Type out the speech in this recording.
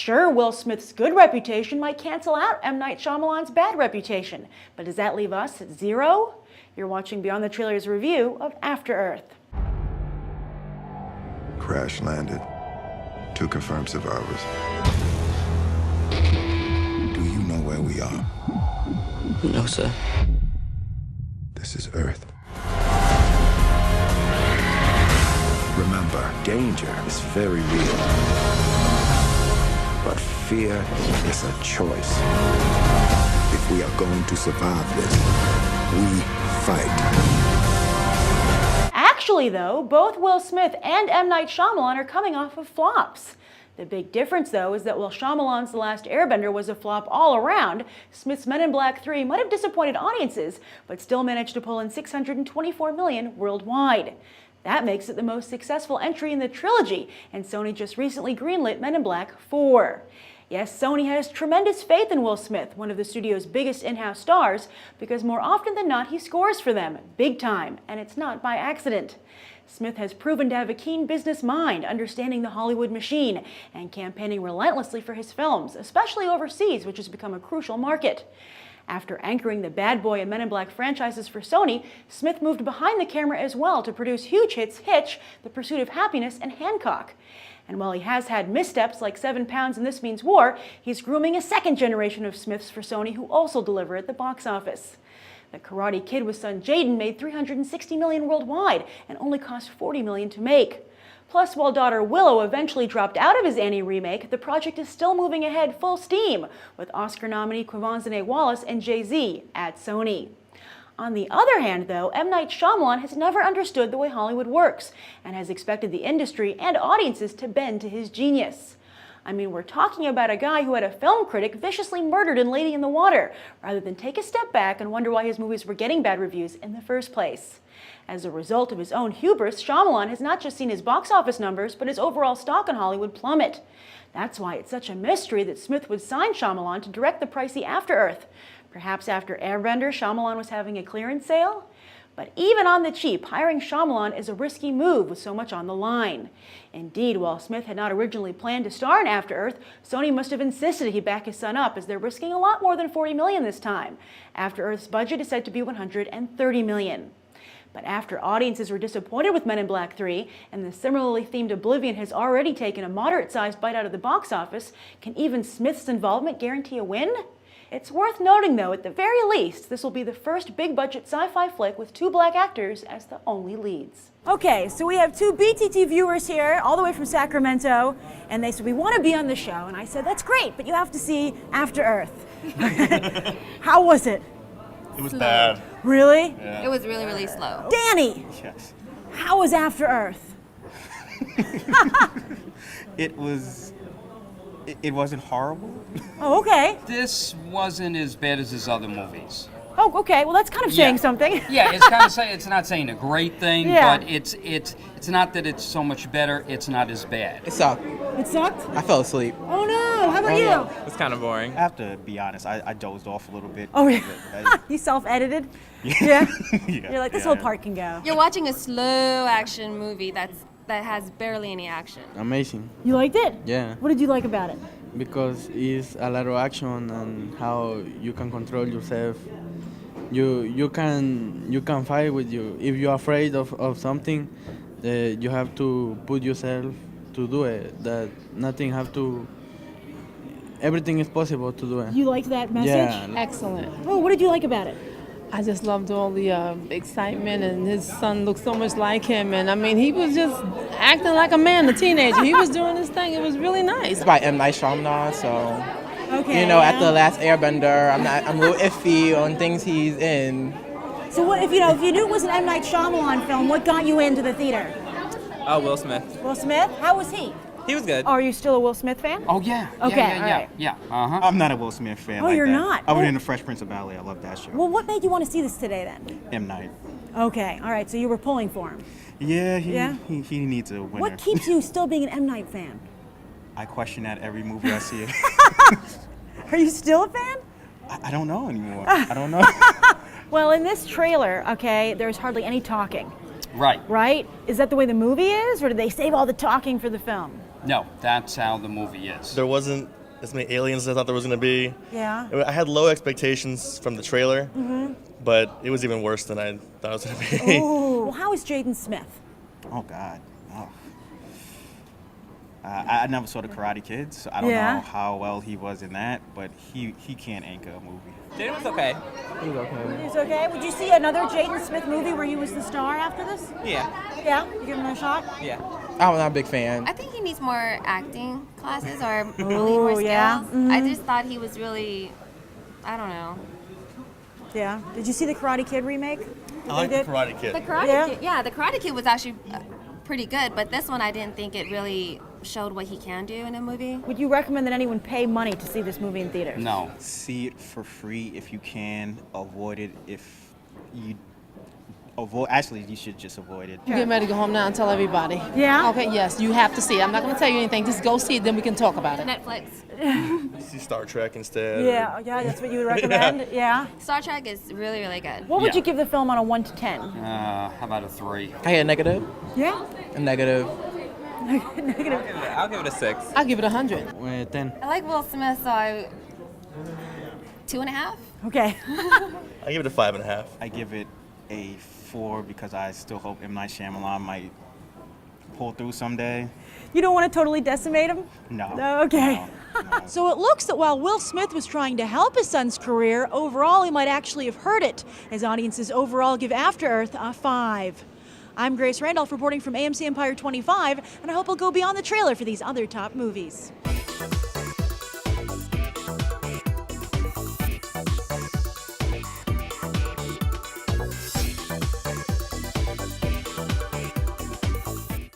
Sure, Will Smith's good reputation might cancel out M. Night Shyamalan's bad reputation, but does that leave us at 0? You're watching Beyond the Trailers review of After Earth. Crash landed. 2 confirmed survivors. Do you know where we are? No, sir. This is Earth. Remember, danger is very real. But fear is a choice. If we are going to survive this, we fight. Actually, though, both Will Smith and M. Night Shyamalan are coming off of flops. The big difference, though, is that while Shyamalan's The Last Airbender was a flop all around, Smith's Men in Black 3 might have disappointed audiences, but still managed to pull in $624 million worldwide. That makes it the most successful entry in the trilogy, and Sony just recently greenlit Men in Black 4. Yes, Sony has tremendous faith in Will Smith, one of the studio's biggest in-house stars, because more often than not he scores for them, big time, and it's not by accident. Smith has proven to have a keen business mind, understanding the Hollywood machine, and campaigning relentlessly for his films, especially overseas, which has become a crucial market. After anchoring the Bad Boy and Men in Black franchises for Sony, Smith moved behind the camera as well to produce huge hits Hitch, The Pursuit of Happiness, and Hancock. And while he has had missteps like 7 Pounds and This Means War, he's grooming a second generation of Smiths for Sony who also deliver at the box office. The Karate Kid with son Jaden made $360 million worldwide and only cost $40 million to make. Plus, while daughter Willow eventually dropped out of his Annie remake, the project is still moving ahead full steam, with Oscar nominee Quivanzane Wallace and Jay-Z at Sony. On the other hand, though, M. Night Shyamalan has never understood the way Hollywood works and has expected the industry and audiences to bend to his genius. I mean, we're talking about a guy who had a film critic viciously murdered in Lady in the Water, rather than take a step back and wonder why his movies were getting bad reviews in the first place. As a result of his own hubris, Shyamalan has not just seen his box office numbers, but his overall stock in Hollywood plummet. That's why it's such a mystery that Smith would sign Shyamalan to direct the pricey After Earth. Perhaps after Airbender, Shyamalan was having a clearance sale? But even on the cheap, hiring Shyamalan is a risky move with so much on the line. Indeed, while Smith had not originally planned to star in After Earth, Sony must have insisted he back his son up, as they're risking a lot more than $40 million this time. After Earth's budget is said to be $130 million. But after audiences were disappointed with Men in Black 3, and the similarly themed Oblivion has already taken a moderate-sized bite out of the box office, can even Smith's involvement guarantee a win? It's worth noting, though, at the very least, this will be the first big-budget sci-fi flick with 2 black actors as the only leads. Okay, so we have 2 BTT viewers here, all the way from Sacramento, and they said, we want to be on the show. And I said, that's great, but you have to see After Earth. How was it? It was bad. Really? Yeah. It was really, really slow. Danny! Yes. How was After Earth? It wasn't horrible. Oh, okay. This wasn't as bad as his other movies. Oh, okay. Well, that's kind of saying something. Yeah, it's kind of saying, it's not saying a great thing, Yeah. but it's not that it's so much better. It's not as bad. It sucked. It sucked? I fell asleep. Oh, no. How about you? It's kind of boring. I have to be honest, I dozed off a little bit. Oh, yeah. You self-edited? Yeah. You're like, this whole part can go. You're watching a slow action movie that has barely any action. Amazing. You liked it? Yeah. What did you like about it? Because it's a lot of action and how you can control yourself. You can fight with you. If you're afraid of something, you have to put yourself to do it. That nothing have to. Everything is possible to do it. You liked that message? Yeah. Excellent. Oh, what did you like about it? I just loved all the excitement, and his son looked so much like him. And I mean, he was just acting like a man, a teenager. He was doing his thing. It was really nice. It's by M. Night Shyamalan, so Okay. after The Last Airbender, I'm a little iffy on things he's in. So what if you knew it was an M. Night Shyamalan film, what got you into the theater? Will Smith. Will Smith? How was he? He was good. Are you still a Will Smith fan? Oh, yeah. Okay, all right. Yeah. Uh-huh. I'm not a Will Smith fan. Oh, like you're that. not? Other Oh. than The Fresh Prince of Bel-Air, I love that show. Well, what made you want to see this today then? M. Night. Okay, all right, so you were pulling for him. Yeah, Yeah? he needs a winner. What keeps you still being an M. Night fan? I question that every movie I see. Are you still a fan? I don't know anymore. I don't know. Well, in this trailer, okay, there's hardly any talking, Right. right? Is that the way the movie is, or did they save all the talking for the film? No, that's how the movie is. There wasn't as many aliens as I thought there was going to be. Yeah. I had low expectations from the trailer, but it was even worse than I thought it was going to be. Well, how is Jaden Smith? Oh God. Oh. I never saw the Karate Kid, so I don't Yeah. know how well he was in that, but he can't anchor a movie. Jaden was okay. It was okay. He's okay. Would you see another Jaden Smith movie where he was the star after this? Yeah. Yeah? You give him a shot? Yeah. I'm not a big fan. I think he needs more acting classes or really more skills. yeah. I just thought he was really, I don't know. Yeah. Did you see the Karate Kid remake? I like They the did? Karate Kid. The Karate Yeah. Kid, yeah, the Karate Kid was actually pretty good, but this one I didn't think it really showed what he can do in a movie. Would you recommend that anyone pay money to see this movie in theaters? No. See it for free if you can. Avoid it if you avoid. Actually, you should just avoid it. I'm getting ready to go home now and tell everybody. Yeah? Okay, yes, you have to see it. I'm not going to tell you anything. Just go see it, then we can talk about it. Netflix. See Star Trek instead. Yeah, that's what you would recommend? Yeah. Star Trek is really, really good. What would Yeah. you give the film on a 1 to 10? How about a 3? I get a negative. Yeah? A negative. Negative. I'll give it a 6. I'll give it 100. 10. I like Will Smith, so I 2.5. Okay. I give it a 5.5. I give it a 4 because I still hope M. Night Shyamalan might pull through someday. You don't want to totally decimate him? No. No, okay. No. So it looks that while Will Smith was trying to help his son's career, overall he might actually have hurt it, as audiences overall give After Earth a 5. I'm Grace Randolph reporting from AMC Empire 25, and I hope I'll go beyond the trailer for these other top movies.